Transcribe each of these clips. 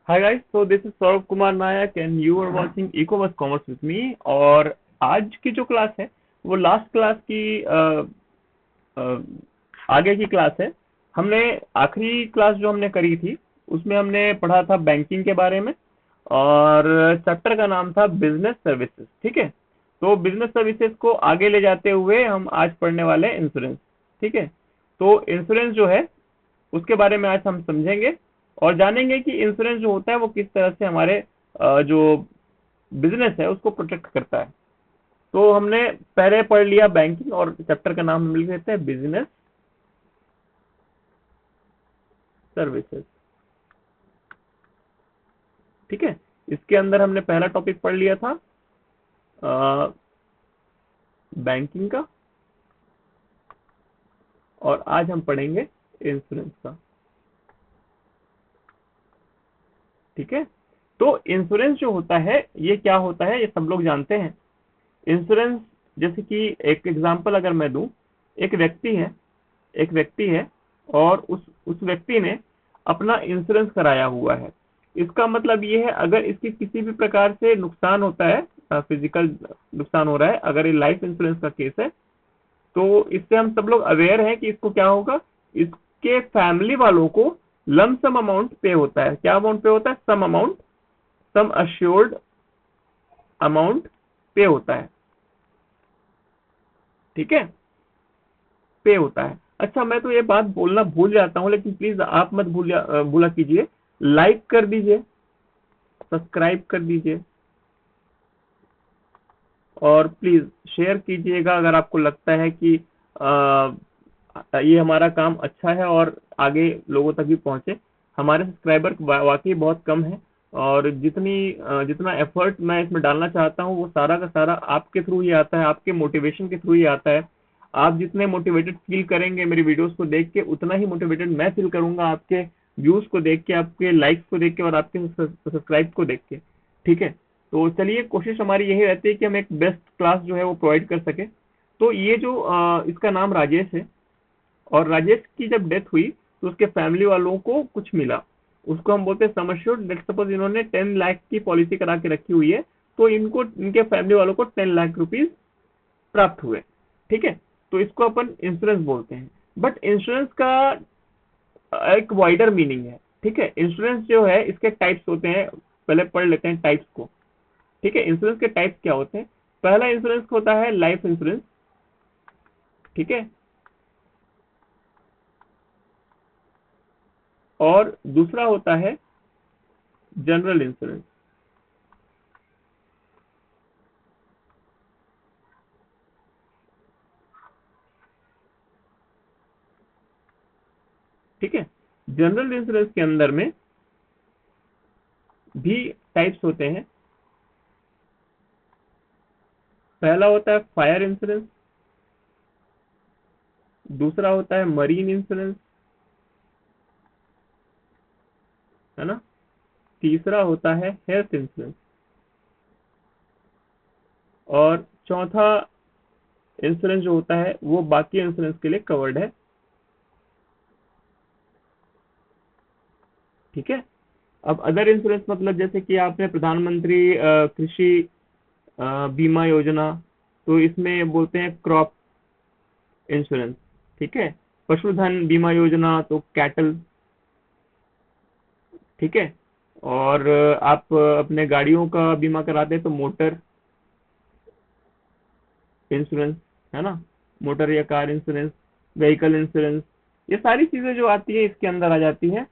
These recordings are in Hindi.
Hi guys, so this is Saurabh Kumar Nayak and you are watching E-commerce Commerce with me। और आज की जो क्लास है वो लास्ट क्लास की अ, आगे की क्लास है। हमने आखिरी क्लास जो हमने करी थी उसमें हमने पढ़ा था बैंकिंग के बारे में और चैप्टर का नाम था बिजनेस सर्विसेज। ठीक है, तो बिजनेस सर्विसेज को आगे ले जाते हुए हम आज पढ़ने वाले हैं इंश्योरेंस। ठीक है, तो इंश्योरेंस जो है उसके बारे में आज हम समझेंगे और जानेंगे कि इंश्योरेंस जो होता है वो किस तरह से हमारे जो बिजनेस है उसको प्रोटेक्ट करता है। तो हमने पहले पढ़ लिया बैंकिंग और चैप्टर का नाम हम लिख देते हैं बिजनेस सर्विसेज। ठीक है, इसके अंदर हमने पहला टॉपिक पढ़ लिया था बैंकिंग का और आज हम पढ़ेंगे इंश्योरेंस का। ठीक है, तो इंश्योरेंस जो होता है ये क्या होता है ये सब लोग जानते हैं। इंश्योरेंस जैसे कि एक एग्जांपल अगर मैं दूं, एक व्यक्ति है और उस व्यक्ति ने अपना इंश्योरेंस कराया हुआ है। इसका मतलब ये है अगर इसकी किसी भी प्रकार से नुकसान होता है, फिजिकल नुकसान हो रहा है, अगर ये लाइफ इंश्योरेंस का केस है तो इससे हम सब लोग अवेयर हैं कि इसको क्या होगा, इसके फैमिली वालों को लमसम अमाउंट पे होता है। क्या अमाउंट पे होता है? Sum amount, sum assured amount पे होता है। ठीक है, पे होता है। अच्छा, मैं तो ये बात बोलना भूल जाता हूँ लेकिन प्लीज आप मत भूला कीजिए। लाइक कर दीजिए, सब्सक्राइब कर दीजिए और प्लीज शेयर कीजिएगा अगर आपको लगता है कि ये हमारा काम अच्छा है और आगे लोगों तक भी पहुंचे। हमारे सब्सक्राइबर वाकई बहुत कम है और जितना एफर्ट मैं इसमें डालना चाहता हूँ वो सारा का सारा आपके थ्रू ही आता है, आपके मोटिवेशन के थ्रू ही आता है। आप जितने मोटिवेटेड फील करेंगे मेरी वीडियोस को देख के, उतना ही मोटिवेटेड मैं फील करूंगा आपके व्यूज को देख के, आपके लाइक्स को देख के और आपके सब्सक्राइब को देख के। ठीक है, तो चलिए कोशिश हमारी यही रहती है कि हम एक बेस्ट क्लास जो है वो प्रोवाइड कर सके। तो ये जो इसका नाम राजेश है और राजेश की जब डेथ हुई तो उसके फैमिली वालों को कुछ मिला, उसको हम बोलते हैं सम एश्योर्ड। लेट्स सपोज इन्होंने 10 लाख की पॉलिसी करा के रखी हुई है तो इनको इनके फैमिली वालों को 10 लाख रुपीज प्राप्त हुए। ठीक है, तो इसको अपन इंश्योरेंस बोलते हैं। बट इंश्योरेंस का एक वाइडर मीनिंग है। ठीक है, इंश्योरेंस जो है इसके टाइप्स होते हैं, पहले पढ़ लेते हैं टाइप्स को। ठीक है, इंश्योरेंस के टाइप्स क्या होते हैं? पहला इंश्योरेंस होता है लाइफ इंश्योरेंस। ठीक है, और दूसरा होता है जनरल इंश्योरेंस। ठीक है, जनरल इंश्योरेंस के अंदर में भी टाइप्स होते हैं। पहला होता है फायर इंश्योरेंस, दूसरा होता है मरीन इंश्योरेंस, है ना, तीसरा होता है हेल्थ इंश्योरेंस और चौथा इंश्योरेंस जो होता है वो बाकी इंश्योरेंस के लिए कवर्ड है। ठीक है, अब अदर इंश्योरेंस मतलब जैसे कि आपने प्रधानमंत्री कृषि बीमा योजना, तो इसमें बोलते हैं क्रॉप इंश्योरेंस। ठीक है, पशुधन बीमा योजना तो कैटल। ठीक है, और आप अपने गाड़ियों का बीमा कराते हैं तो मोटर इंश्योरेंस, है ना, मोटर या कार इंश्योरेंस, व्हीकल इंश्योरेंस, ये सारी चीजें जो आती है इसके अंदर आ जाती है।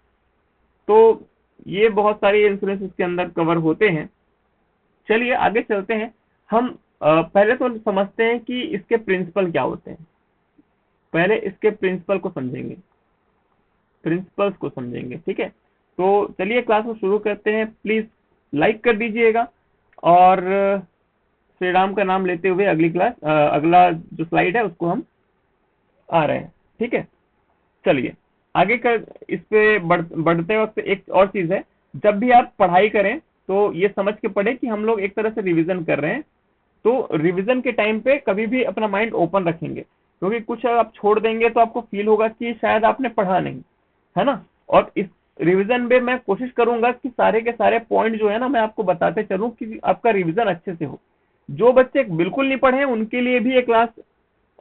तो ये बहुत सारी इंश्योरेंस इसके अंदर कवर होते हैं। चलिए आगे चलते हैं। हम पहले तो समझते हैं कि इसके प्रिंसिपल क्या होते हैं। पहले इसके प्रिंसिपल को समझेंगे, प्रिंसिपल्स को समझेंगे। ठीक है, तो चलिए क्लास को शुरू करते हैं। प्लीज लाइक कर दीजिएगा और श्री राम का नाम लेते हुए अगला जो स्लाइड है उसको हम आ रहे हैं। ठीक है, चलिए आगे कर। इस पे बढ़ते वक्त एक और चीज है, जब भी आप पढ़ाई करें तो ये समझ के पढ़े कि हम लोग एक तरह से रिवीजन कर रहे हैं। तो रिवीजन के टाइम पे कभी भी अपना माइंड ओपन रखेंगे, क्योंकि कुछ आप छोड़ देंगे तो आपको फील होगा कि शायद आपने पढ़ा नहीं, है ना। और इस रिवीजन में मैं कोशिश करूंगा कि सारे के सारे पॉइंट जो है ना मैं आपको बताते चलूं कि आपका रिवीजन अच्छे से हो। जो बच्चे बिल्कुल नहीं पढ़े हैं उनके लिए भी ये क्लास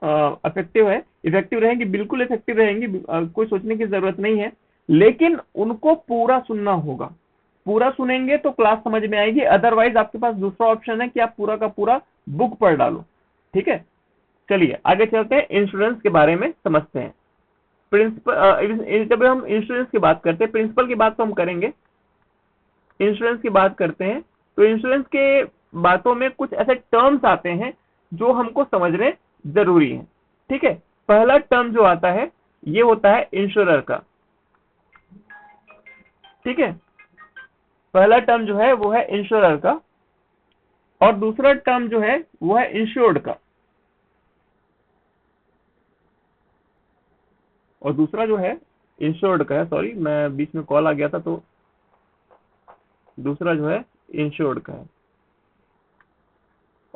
इफेक्टिव है, इफेक्टिव रहेंगी, बिल्कुल इफेक्टिव रहेंगी, कोई सोचने की जरूरत नहीं है। लेकिन उनको पूरा सुनना होगा, पूरा सुनेंगे तो क्लास समझ में आएगी, अदरवाइज आपके पास दूसरा ऑप्शन है कि आप पूरा का पूरा बुक पढ़ डालो। ठीक है, चलिए आगे चलते हैं, इंश्योरेंस के बारे में समझते हैं। प्रिंसिपल, जब हम इंश्योरेंस की बात करते हैं, प्रिंसिपल की बात तो हम करेंगे, इंश्योरेंस की बात करते हैं तो इंश्योरेंस के बातों में कुछ ऐसे टर्म्स आते हैं जो हमको समझने जरूरी है। ठीक है, पहला टर्म जो आता है ये होता है इंश्योरर का। ठीक है, पहला टर्म जो है वो है इंश्योरर का, और दूसरा टर्म जो है वो है इंश्योर्ड का, और दूसरा जो है इंश्योर्ड का है, सॉरी मैं बीच में कॉल आ गया था, तो दूसरा जो है इंश्योर्ड का है,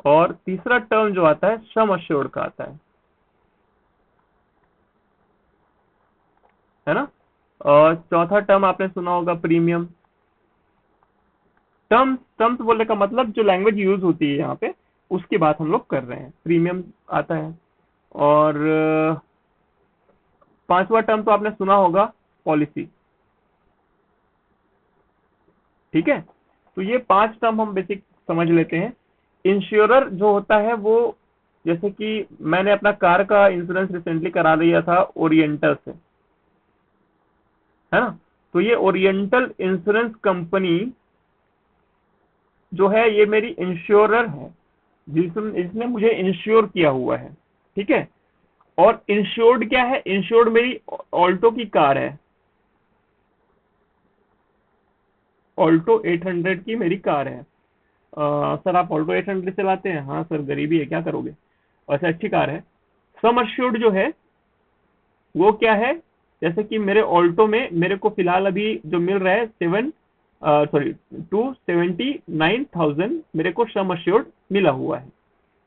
और तीसरा टर्म जो आता है सम अश्योर्ड का आता है ना। और चौथा टर्म आपने सुना होगा प्रीमियम। टर्म्स टर्म्स बोलने का मतलब जो लैंग्वेज यूज होती है यहाँ पे उसकी बात हम लोग कर रहे हैं, प्रीमियम आता है। और पांचवा टर्म तो आपने सुना होगा पॉलिसी। ठीक है, तो ये पांच टर्म हम बेसिक समझ लेते हैं। इंश्योरर जो होता है वो, जैसे कि मैंने अपना कार का इंश्योरेंस रिसेंटली करा दिया था ओरिएंटल से, है ना। तो ये ओरिएंटल इंश्योरेंस कंपनी जो है ये मेरी इंश्योरर है, जिसने मुझे इंश्योर किया हुआ है। ठीक है, और इंश्योर्ड क्या है, इंश्योर्ड मेरी ऑल्टो की कार है, ऑल्टो 800 की मेरी कार है। सर आप ऑल्टो 800 चलाते हैं? हाँ सर, गरीबी है, क्या करोगे, वैसे अच्छी कार है। सम अश्योर्ड जो है वो क्या है, जैसे कि मेरे ऑल्टो में मेरे को फिलहाल अभी जो मिल रहा है 279,000 मेरे को सम अश्योर्ड मिला हुआ है।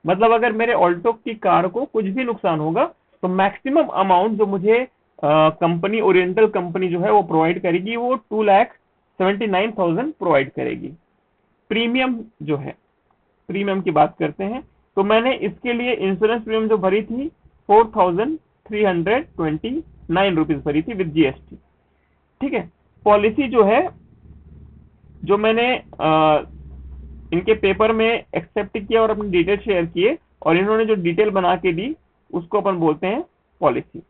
मतलब अगर मेरे ऑल्टो की कार को कुछ भी नुकसान होगा तो मैक्सिमम अमाउंट जो मुझे कंपनी ओरिएंटल कंपनी जो है वो प्रोवाइड करेगी, वो 2,79,000 प्रोवाइड करेगी। प्रीमियम जो है, प्रीमियम की बात करते हैं, तो मैंने इसके लिए इंश्योरेंस प्रीमियम जो भरी थी 4,329 रुपीज भरी थी विद जीएसटी। ठीक है, पॉलिसी जो है, जो मैंने इनके पेपर में एक्सेप्ट किया और अपनी डिटेल शेयर किए और इन्होंने जो डिटेल बना के दी उसको अपन बोलते हैं पॉलिसी।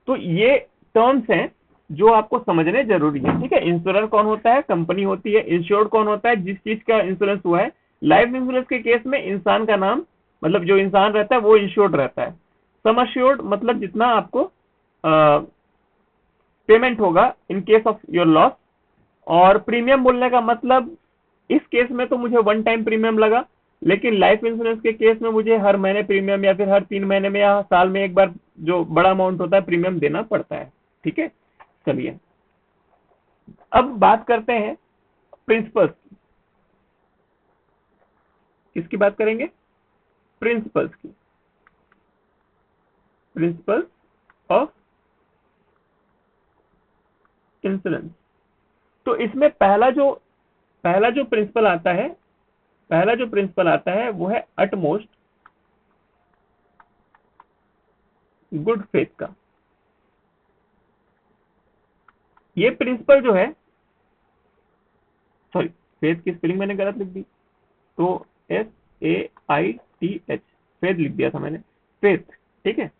तो ये टर्म्स हैं जो आपको समझने जरूरी है। ठीक है, इंश्योरर कौन होता है, कंपनी होती है। इंश्योर्ड कौन होता है, जिस चीज का इंश्योरेंस हुआ है। लाइफ इंश्योरेंस के केस में इंसान का नाम, मतलब जो इंसान रहता है वो इंश्योर्ड रहता है। सम अश्योर्ड मतलब जितना आपको पेमेंट होगा in case of your loss. और प्रीमियम बोलने का मतलब, इस केस में तो मुझे वन टाइम प्रीमियम लगा, लेकिन लाइफ इंश्योरेंस के केस में मुझे हर महीने प्रीमियम या फिर हर 3 महीने में या साल में एक बार जो बड़ा अमाउंट होता है प्रीमियम देना पड़ता है। ठीक है, चलिए अब बात करते हैं प्रिंसिपल्स की। किसकी बात करेंगे, प्रिंसिपल्स की, प्रिंसिपल्स ऑफ इंश्योरेंस। तो इसमें पहला जो प्रिंसिपल आता है, पहला जो प्रिंसिपल आता है वो है अटमोस्ट गुड फेथ का। ये प्रिंसिपल जो है, सॉरी फेथ की स्पेलिंग मैंने गलत लिख दी, तो FAITH, फेथ लिख दिया था मैंने, फेथ। ठीक है,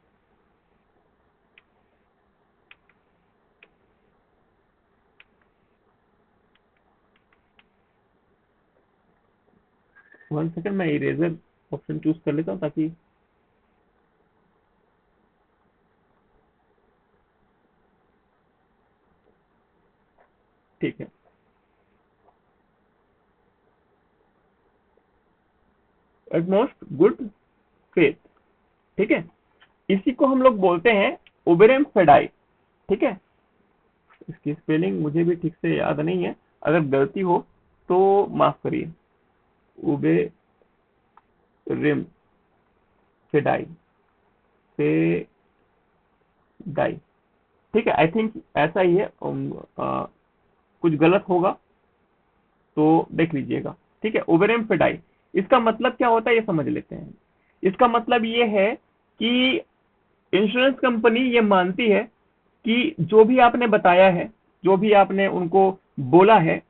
वन सेकंड, मैं इरेजर ऑप्शन चूज कर लेता हूँ ताकि, ठीक है, एटमोस्ट गुड फेथ। ठीक है, इसी को हम लोग बोलते हैं ओबेरम फेडाई। ठीक है, इसकी स्पेलिंग मुझे भी ठीक से याद नहीं है, अगर गलती हो तो माफ करिए। ओबेरम फेडाई, फेडाई। ठीक है, आई थिंक ऐसा ही है। कुछ गलत होगा तो देख लीजिएगा। ठीक है, ओबेरम फेडाई, इसका मतलब क्या होता है ये समझ लेते हैं। इसका मतलब ये है कि इंश्योरेंस कंपनी ये मानती है कि जो भी आपने बताया है, जो भी आपने उनको बोला है,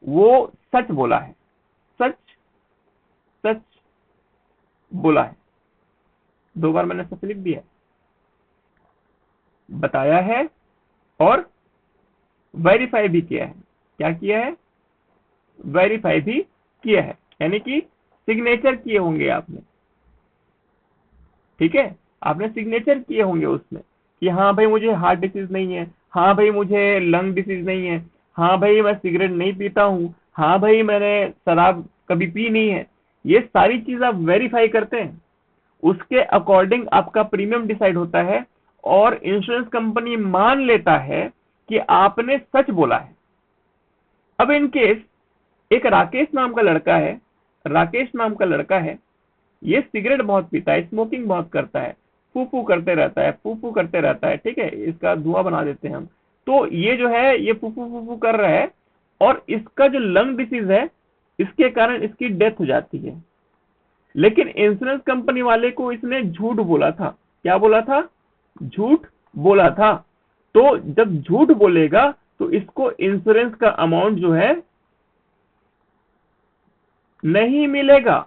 वो सच बोला है, सच सच बोला है। 2 बार मैंने सच लिख दिया, बताया है और वेरीफाई भी किया है। क्या किया है? वेरीफाई भी किया है, यानी कि सिग्नेचर किए होंगे आपने। ठीक है, आपने सिग्नेचर किए होंगे उसमें कि हाँ भाई मुझे हार्ट डिसीज नहीं है, हाँ भाई मुझे लंग डिसीज नहीं है, हाँ भाई मैं सिगरेट नहीं पीता हूँ, हाँ भाई मैंने शराब कभी पी नहीं है। ये सारी चीज आप वेरीफाई करते हैं, उसके अकॉर्डिंग आपका प्रीमियम डिसाइड होता है और इंश्योरेंस कंपनी मान लेता है कि आपने सच बोला है। अब इन केस एक राकेश नाम का लड़का है, राकेश नाम का लड़का है, ये सिगरेट बहुत पीता है, स्मोकिंग बहुत करता है, फू फू करते रहता है, फू फू करते रहता है। ठीक है, इसका धुआं बना देते हैं हम। तो ये जो है ये फू फू कर रहा है और इसका जो लंग डिसीज है, इसके कारण इसकी डेथ हो जाती है। लेकिन इंश्योरेंस कंपनी वाले को इसने झूठ बोला था। क्या बोला था? झूठ बोला था। तो जब झूठ बोलेगा तो इसको इंश्योरेंस का अमाउंट जो है नहीं मिलेगा,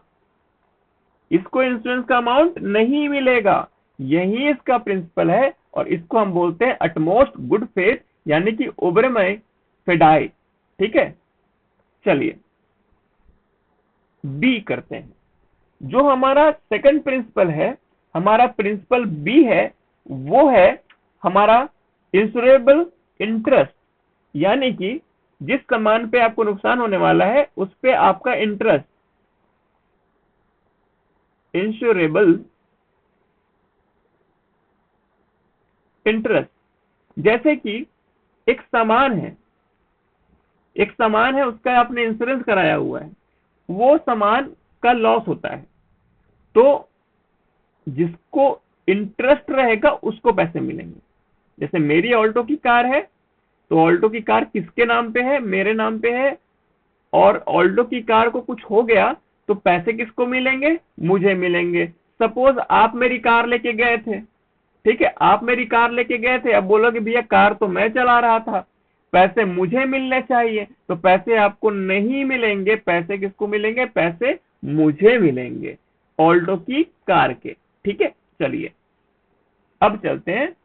इसको इंश्योरेंस का अमाउंट नहीं मिलेगा। यही इसका प्रिंसिपल है और इसको हम बोलते हैं अटमोस्ट गुड फेथ, यानी कि ओबेरम फेडाई। ठीक है, चलिए बी करते हैं। जो हमारा सेकंड प्रिंसिपल है, हमारा प्रिंसिपल बी है, वो है हमारा इंश्योरेबल इंटरेस्ट, यानी कि जिस सामान पे आपको नुकसान होने वाला है उस पे आपका इंटरेस्ट, इंश्योरेबल इंटरेस्ट। जैसे कि एक सामान है, एक सामान है, उसका आपने इंश्योरेंस कराया हुआ है, वो सामान का लॉस होता है तो जिसको इंटरेस्ट रहेगा उसको पैसे मिलेंगे। जैसे मेरी ऑल्टो की कार है, तो ऑल्टो की कार किसके नाम पे है? मेरे नाम पे है। और ऑल्टो की कार को कुछ हो गया तो पैसे किसको मिलेंगे? मुझे मिलेंगे। सपोज आप मेरी कार लेके गए थे, ठीक है, आप मेरी कार लेके गए थे, अब बोलोगे भैया कार तो मैं चला रहा था, पैसे मुझे मिलने चाहिए, तो पैसे आपको नहीं मिलेंगे। पैसे किसको मिलेंगे? पैसे मुझे मिलेंगे, ऑल्टो की कार के। ठीक है, चलिए अब चलते हैं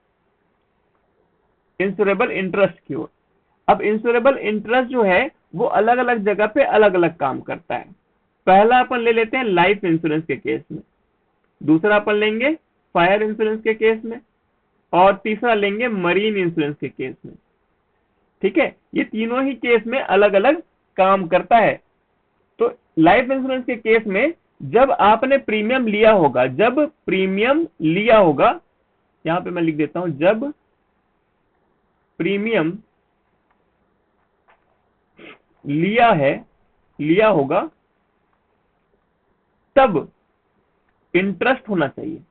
इंश्योरेबल इंटरेस्ट की ओर। अब इंश्योरेबल इंटरेस्ट जो है वो अलग अलग जगह पे अलग अलग काम करता है। पहला अपन ले लेते हैं लाइफ इंश्योरेंस के केस में, दूसरा अपन लेंगे फायर इंश्योरेंस के केस में, और तीसरा लेंगे मरीन इंश्योरेंस के केस में। ठीक है, ये तीनों ही केस में अलग अलग काम करता है। तो लाइफ इंश्योरेंस के केस में जब आपने प्रीमियम लिया होगा, जब प्रीमियम लिया होगा, यहां पे मैं लिख देता हूं, जब प्रीमियम लिया होगा तब इंटरेस्ट होना चाहिए,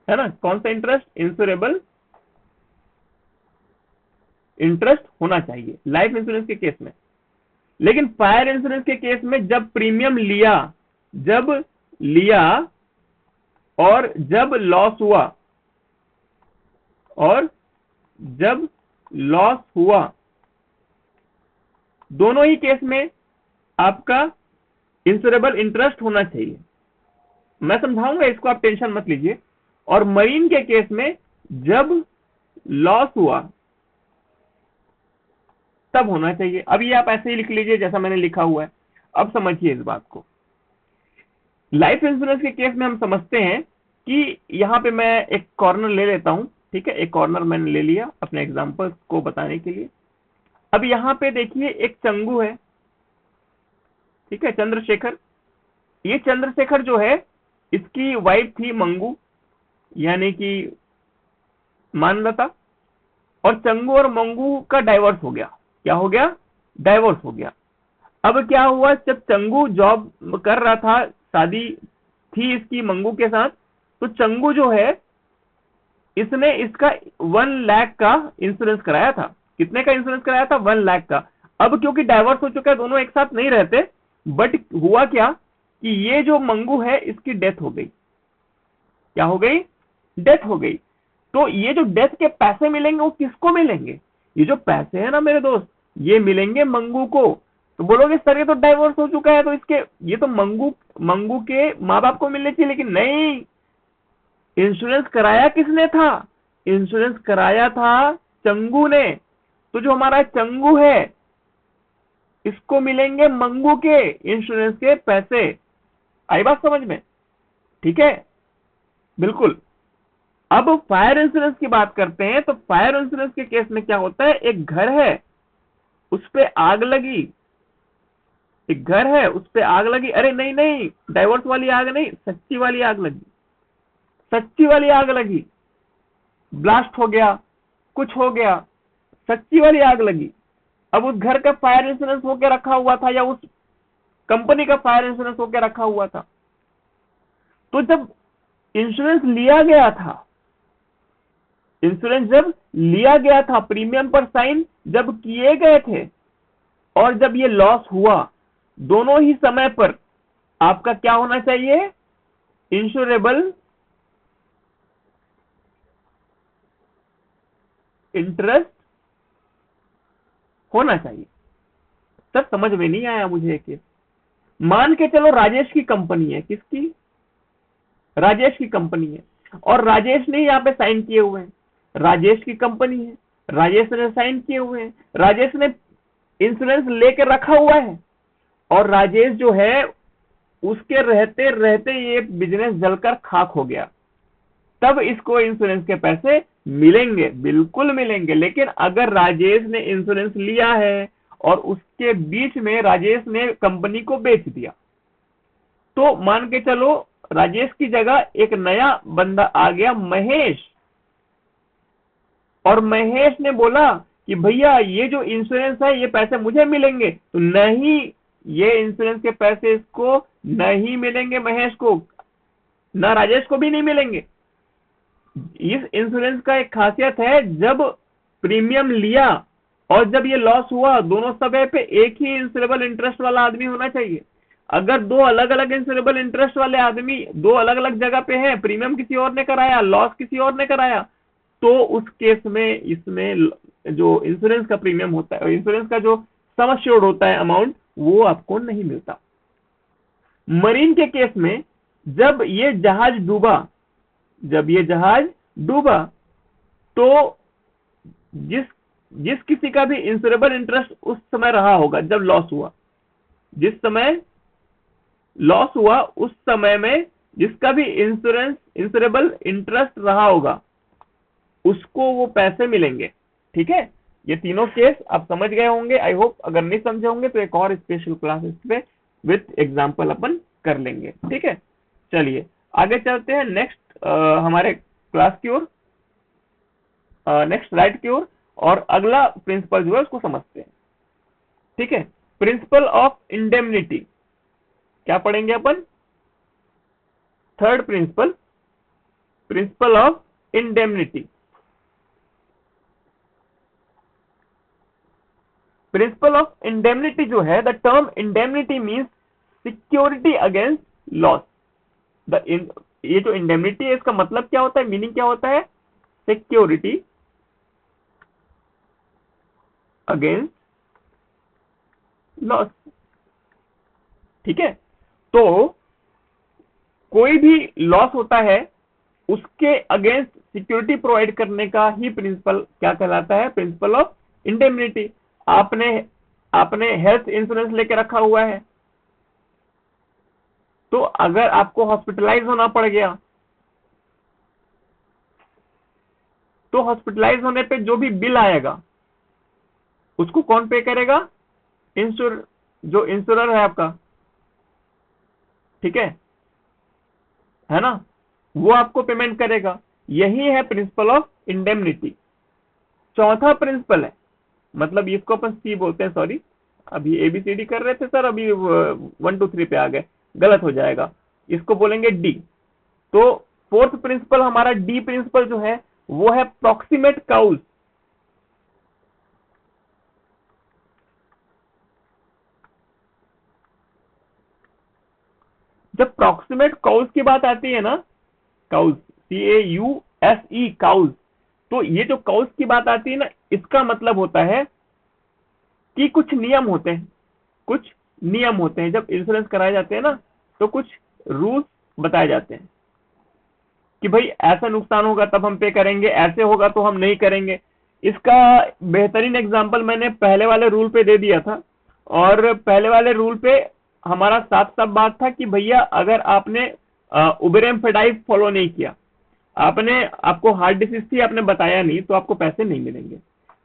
है ना? कौन सा इंटरेस्ट? इंश्योरेबल इंटरेस्ट होना चाहिए लाइफ इंश्योरेंस के केस में। लेकिन फायर इंश्योरेंस के केस में जब प्रीमियम लिया, जब लिया और जब लॉस हुआ, और जब लॉस हुआ, दोनों ही केस में आपका इंश्योरेबल इंटरेस्ट होना चाहिए। मैं समझाऊंगा इसको, आप टेंशन मत लीजिए। और मरीन के केस में जब लॉस हुआ तब होना चाहिए। अब ये आप ऐसे ही लिख लीजिए जैसा मैंने लिखा हुआ है। अब समझिए इस बात को। लाइफ इंश्योरेंस के केस में हम समझते हैं कि यहां पे मैं एक कॉर्नर ले लेता हूं। ठीक है, एक कॉर्नर मैंने ले लिया अपने एग्जांपल को बताने के लिए। अब यहां पे देखिए एक चंगू है, ठीक है, चंद्रशेखर। ये चंद्रशेखर जो है, इसकी वाइफ थी मंगू, यानी कि मानलता। और चंगू और मंगू का डाइवोर्स हो गया। क्या हो गया? डाइवोर्स हो गया। अब क्या हुआ, जब चंगू जॉब कर रहा था, शादी थी इसकी मंगू के साथ, तो चंगू जो है इसने इसका 1 लाख का इंश्योरेंस कराया था। कितने का इंश्योरेंस कराया था? 1 लाख का। अब क्योंकि डाइवोर्स हो चुका है, दोनों एक साथ नहीं रहते, बट हुआ क्या कि ये जो मंगू है इसकी डेथ हो गई। क्या हो गई? डेथ हो गई। तो ये जो डेथ के पैसे मिलेंगे वो किसको मिलेंगे? ये जो पैसे हैं ना मेरे दोस्त, ये मिलेंगे मंगू को। तो बोलोगे सर ये तो डाइवोर्स हो चुका है, तो इसके ये तो मंगू के माँ बाप को मिलने चाहिए, लेकिन नहीं। इंश्योरेंस कराया किसने था? इंश्योरेंस कराया था चंगू ने। तो जो हमारा चंगू है इसको मिलेंगे मंगू के इंश्योरेंस के पैसे। आई बात समझ में? ठीक है, बिल्कुल। अब फायर इंश्योरेंस की बात करते हैं। तो फायर इंश्योरेंस के केस में क्या होता है, एक घर है उस पे आग लगी, एक घर है उस पे आग लगी, अरे नहीं नहीं, डाइवोर्स वाली आग नहीं, सच्ची वाली आग लगी, सच्ची वाली आग लगी, ब्लास्ट हो गया, कुछ हो गया, सच्ची वाली आग लगी। अब उस घर का फायर इंश्योरेंस होके रखा हुआ था या उस कंपनी का फायर इंश्योरेंस होके रखा हुआ था। तो जब इंश्योरेंस लिया गया था, इंश्योरेंस जब लिया गया था, प्रीमियम पर साइन जब किए गए थे, और जब ये लॉस हुआ, दोनों ही समय पर आपका क्या होना चाहिए? इंश्योरेबल इंटरेस्ट होना चाहिए। सर समझ में नहीं आया मुझे। एक मान के चलो राजेश की कंपनी है, किसकी? राजेश की कंपनी है, और राजेश ने यहाँ पे साइन किए हुए हैं, राजेश की कंपनी है, राजेश ने साइन किए हुए हैं, राजेश ने इंश्योरेंस लेकर रखा हुआ है, और राजेश जो है उसके रहते रहते ये बिजनेस जलकर खाक हो गया, तब इसको इंश्योरेंस के पैसे मिलेंगे, बिल्कुल मिलेंगे। लेकिन अगर राजेश ने इंश्योरेंस लिया है और उसके बीच में राजेश ने कंपनी को बेच दिया, तो मान के चलो राजेश की जगह एक नया बंदा आ गया, महेश, और महेश ने बोला कि भैया ये जो इंश्योरेंस है ये पैसे मुझे मिलेंगे। तो नहीं, ये इंश्योरेंस के पैसे इसको नहीं मिलेंगे, महेश को, ना राजेश को भी नहीं मिलेंगे। इस इंश्योरेंस का एक खासियत है, जब प्रीमियम लिया और जब ये लॉस हुआ, दोनों समय पे एक ही इंश्योरेबल इंटरेस्ट वाला आदमी होना चाहिए। अगर दो अलग अलग इंश्योरेबल इंटरेस्ट वाले आदमी दो अलग अलग जगह पे हैं, प्रीमियम किसी और ने कराया, लॉस किसी और ने कराया, तो उस केस में इसमें जो इंश्योरेंस का प्रीमियम होता है, इंश्योरेंस का जो सम एश्योर्ड होता है अमाउंट, वो आपको नहीं मिलता। मरीन के केस में जब ये जहाज डूबा, जब ये जहाज डूबा, तो जिस किसी का भी इंश्योरेबल इंटरेस्ट उस समय रहा होगा, जब लॉस हुआ, जिस समय लॉस हुआ उस समय में जिसका भी इंश्योरेबल इंटरेस्ट रहा होगा, उसको वो पैसे मिलेंगे। ठीक है, ये तीनों केस आप समझ गए होंगे, आई होप। अगर नहीं समझे होंगे तो एक और स्पेशल क्लास इस पे विथ एग्जांपल अपन कर लेंगे। ठीक है, चलिए आगे चलते हैं नेक्स्ट हमारे क्लास की ओर, नेक्स्ट स्लाइड की ओर, और अगला प्रिंसिपल जो है उसको समझते हैं। ठीक है, प्रिंसिपल ऑफ इंडेमनिटी क्या पढ़ेंगे अपन? Third principle, principle of indemnity. Principle of indemnity जो है, the term indemnity means security against loss. ये जो इंडेमनिटी है इसका मतलब क्या होता है, मीनिंग क्या होता है? Security against loss. ठीक है, तो कोई भी लॉस होता है उसके अगेंस्ट सिक्योरिटी प्रोवाइड करने का ही प्रिंसिपल क्या कहलाता है? Principal of indemnity. आपने हेल्थ इंश्योरेंस लेके रखा हुआ है, तो अगर आपको हॉस्पिटलाइज होना पड़ गया, तो हॉस्पिटलाइज होने पे जो भी बिल आएगा उसको कौन पे करेगा? जो इंश्योरर है आपका, ठीक है ना, वो आपको पेमेंट करेगा। यही है प्रिंसिपल ऑफ इंडेमनिटी। चौथा प्रिंसिपल है, मतलब इसको अपन सी बोलते हैं, सॉरी अभी एबीसीडी कर रहे थे सर, अभी 1 2 3 पे आ गए, गलत हो जाएगा, इसको बोलेंगे डी। तो फोर्थ प्रिंसिपल हमारा डी प्रिंसिपल जो है वो है प्रॉक्सिमेट काउज। जब प्रॉक्सिमेट काउज की बात आती है ना, काउज, CAUSE काउज, तो ये जो काउज की बात आती है ना, इसका मतलब होता है कि कुछ नियम होते हैं, कुछ नियम होते हैं। जब इंश्योरेंस कराए जाते हैं ना, तो कुछ रूल्स बताए जाते हैं कि भाई ऐसा नुकसान होगा तब हम पे करेंगे, ऐसे होगा तो हम नहीं करेंगे। इसका बेहतरीन एग्जांपल मैंने पहले वाले रूल पे दे दिया था। और पहले वाले रूल पे हमारा साफ साफ बात था कि भैया अगर आपने उबेरेमफेडाइव फॉलो नहीं किया, आपने, आपको हार्ट डिसीज थी, आपने बताया नहीं, तो आपको पैसे नहीं मिलेंगे।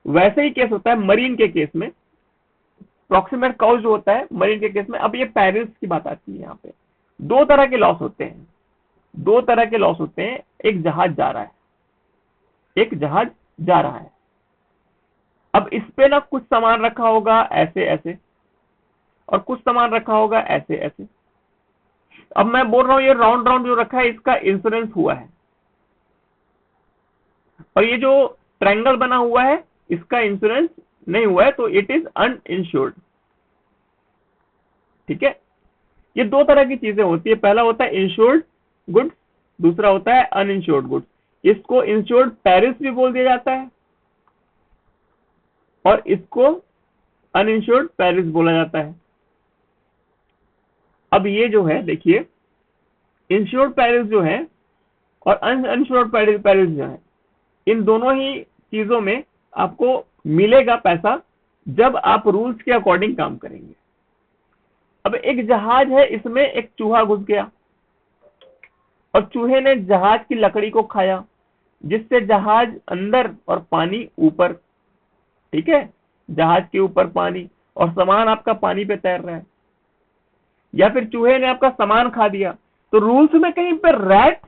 वैसे ही केस होता है मरीन के केस में। प्रॉक्सिमेट काउज जो होता है मरीन के केस में। अब ये पेरिस की बात आती है। यहाँ पे दो तरह के लॉस होते हैं, दो तरह के लॉस होते हैं। एक जहाज जा रहा है, एक जहाज जा रहा है। अब इस पे ना कुछ सामान रखा होगा ऐसे ऐसे, और कुछ सामान रखा होगा ऐसे ऐसे। अब मैं बोल रहा हूं ये राउंड राउंड जो रखा है इसका इंश्योरेंस हुआ है, और ये जो ट्रायंगल बना हुआ है इसका इंश्योरेंस नहीं हुआ है, तो इट इज अनइंश्योर्ड। ठीक है, ये दो तरह की चीजें होती है। पहला होता है इंश्योर्ड गुड्स, दूसरा होता है अनइंश्योर्ड गुड्स। इसको इंश्योर्ड पेरिस भी बोल दिया जाता है, और इसको अनइंश्योर्ड पेरिस बोला जाता है। अब ये जो है देखिए, इंश्योर्ड पेरिस जो है और अनइंश्योर्ड पेरिस जो है, इन दोनों ही चीजों में आपको मिलेगा पैसा जब आप रूल्स के अकॉर्डिंग काम करेंगे। अब एक जहाज है, इसमें एक चूहा घुस गया और चूहे ने जहाज की लकड़ी को खाया, जिससे जहाज अंदर और पानी ऊपर। ठीक है, जहाज के ऊपर पानी और सामान आपका पानी पे तैर रहा है। या फिर चूहे ने आपका सामान खा दिया, तो रूल्स में कहीं पर रैट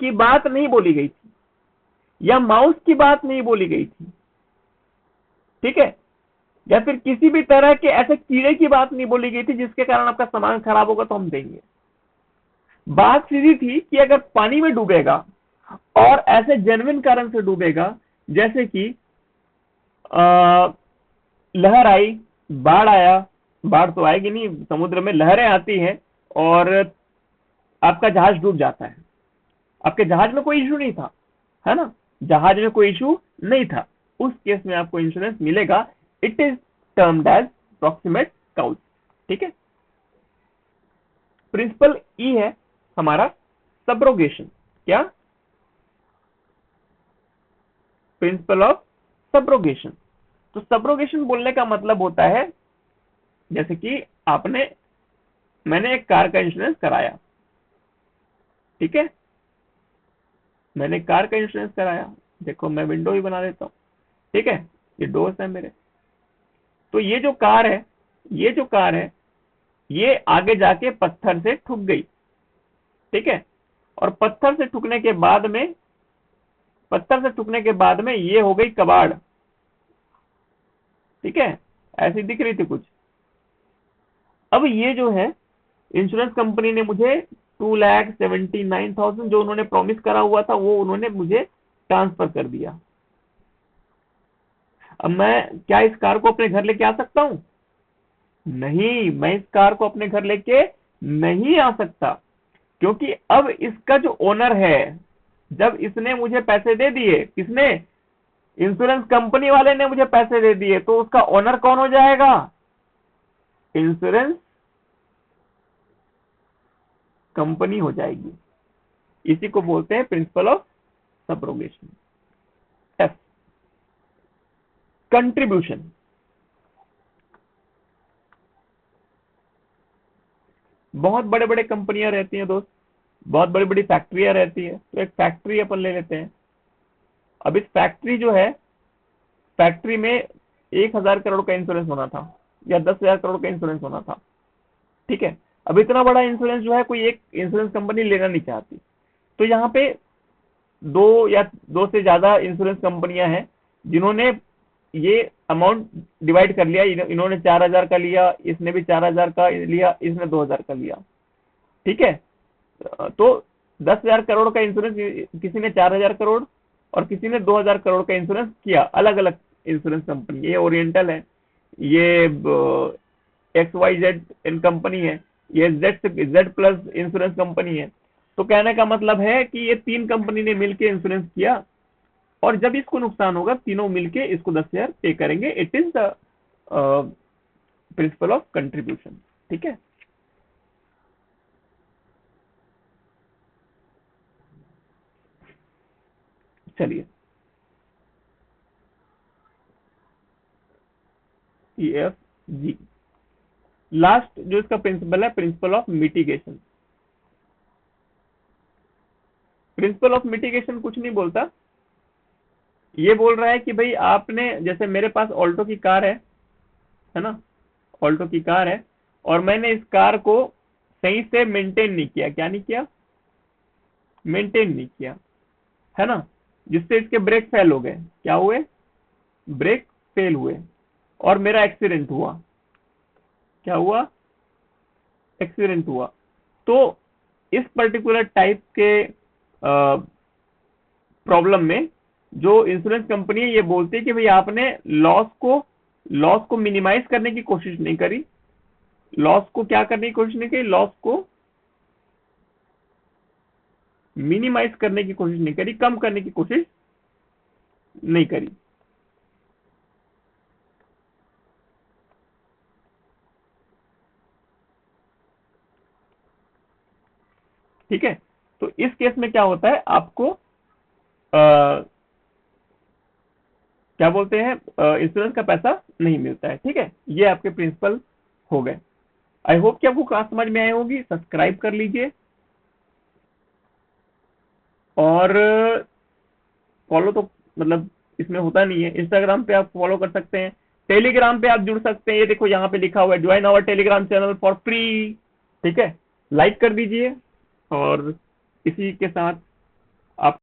की बात नहीं बोली गई थी या माउस की बात नहीं बोली गई थी। ठीक है, या फिर किसी भी तरह के ऐसे कीड़े की बात नहीं बोली गई थी जिसके कारण आपका सामान खराब होगा तो हम देंगे। बात सीधी थी कि अगर पानी में डूबेगा और ऐसे जेन्युइन कारण से डूबेगा, जैसे कि लहर आई, बाढ़ आया, बाढ़ तो आएगी नहीं, समुद्र में लहरें आती हैं और आपका जहाज डूब जाता है। आपके जहाज में कोई इशू नहीं था, है ना, जहाज में कोई इशू नहीं था, उस केस में आपको इंश्योरेंस मिलेगा। It is termed as proximate cause. ठीक है, प्रिंसिपल ई है हमारा सब्रोगेशन। क्या? Principle of subrogation. तो सब्रोगेशन बोलने का मतलब होता है, जैसे कि मैंने एक कार का इंश्योरेंस कराया। ठीक है, मैंने कार का इंश्योरेंस कराया। देखो मैं विंडो ही बना देता हूँ। ठीक है, ये डोर्स है मेरे। तो ये जो कार है, ये आगे जाके पत्थर से ठुक गई। ठीक है, और पत्थर से ठुकने के बाद में ये हो गई कबाड़। ठीक है, ऐसी दिख रही थी कुछ। अब ये जो है, इंश्योरेंस कंपनी ने मुझे 2,79,000 जो उन्होंने प्रॉमिस करा हुआ था वो उन्होंने मुझे ट्रांसफर कर दिया। अब मैं क्या इस कार को अपने घर लेके आ सकता हूं? नहीं, मैं इस कार को अपने घर लेके नहीं आ सकता, क्योंकि अब इसका जो ओनर है, जब इसने मुझे पैसे दे दिए, किसने? इंश्योरेंस कंपनी वाले ने मुझे पैसे दे दिए, तो उसका ओनर कौन हो जाएगा? इंश्योरेंस कंपनी हो जाएगी। इसी को बोलते हैं principal of subrogation. F, contribution. बहुत बड़े बड़े कंपनियां रहती हैं दोस्त, बहुत बड़ी बड़ी फैक्ट्रियां रहती है। तो एक फैक्ट्री अपन ले लेते हैं। अब इस फैक्ट्री जो है, फैक्ट्री में 1,000 करोड़ का इंश्योरेंस होना था या 10,000 करोड़ का इंश्योरेंस होना था। ठीक है, अब इतना बड़ा इंश्योरेंस जो है कोई एक इंश्योरेंस कंपनी लेना नहीं चाहती, तो यहाँ पे दो से ज्यादा इंश्योरेंस कंपनियां हैं जिन्होंने ये अमाउंट डिवाइड कर लिया। इन्होंने 4,000 का लिया, इसने भी 4,000 का लिया, इसने 2,000 का लिया। ठीक है, तो 10,000 करोड़ का इंश्योरेंस, किसी ने 4,000 करोड़, और किसी ने 2000 करोड़ का इंश्योरेंस किया, अलग अलग इंश्योरेंस कंपनी, ये ओरिएंटल है, ये XYZ इन कंपनी है, ये जेड प्लस इंश्योरेंस कंपनी है। तो कहने का मतलब है कि ये 3 कंपनी ने मिलकर इंश्योरेंस किया, और जब इसको नुकसान होगा तीनों मिलके इसको 10,000 पे करेंगे। It is the principle of contribution. ठीक है, चलिए EFG लास्ट जो इसका प्रिंसिपल है, principle of mitigation. Principle of mitigation कुछ नहीं बोलता, ये बोल रहा है कि भाई आपने, जैसे मेरे पास ऑल्टो की कार है ना, ऑल्टो की कार है, और मैंने इस कार को सही से मेंटेन नहीं किया, क्या नहीं किया, मेंटेन नहीं किया, है ना, जिससे इसके ब्रेक फेल हो गए, क्या हुए, ब्रेक फेल हुए, और मेरा एक्सीडेंट हुआ, क्या हुआ, एक्सीडेंट हुआ। तो इस पर्टिकुलर टाइप के प्रॉब्लम में जो इंश्योरेंस कंपनी है ये बोलती है कि भाई आपने लॉस को मिनिमाइज करने की कोशिश नहीं करी, लॉस को क्या करने की कोशिश नहीं करी, लॉस को मिनिमाइज करने की कोशिश नहीं करी, कम करने की कोशिश नहीं करी। ठीक है, तो इस केस में क्या होता है, आपको क्या बोलते हैं, इंश्योरेंस का पैसा नहीं मिलता है। ठीक है, ये आपके प्रिंसिपल हो गए। आई होप कि आपको क्लास समझ में आई होगी। सब्सक्राइब कर लीजिए और फॉलो तो मतलब इसमें होता नहीं है। इंस्टाग्राम पे आप फॉलो कर सकते हैं, टेलीग्राम पे आप जुड़ सकते हैं, ये देखो यहाँ पे लिखा हुआ है join our Telegram channel for free. ठीक है, लाइक कर दीजिए, और इसी के साथ आप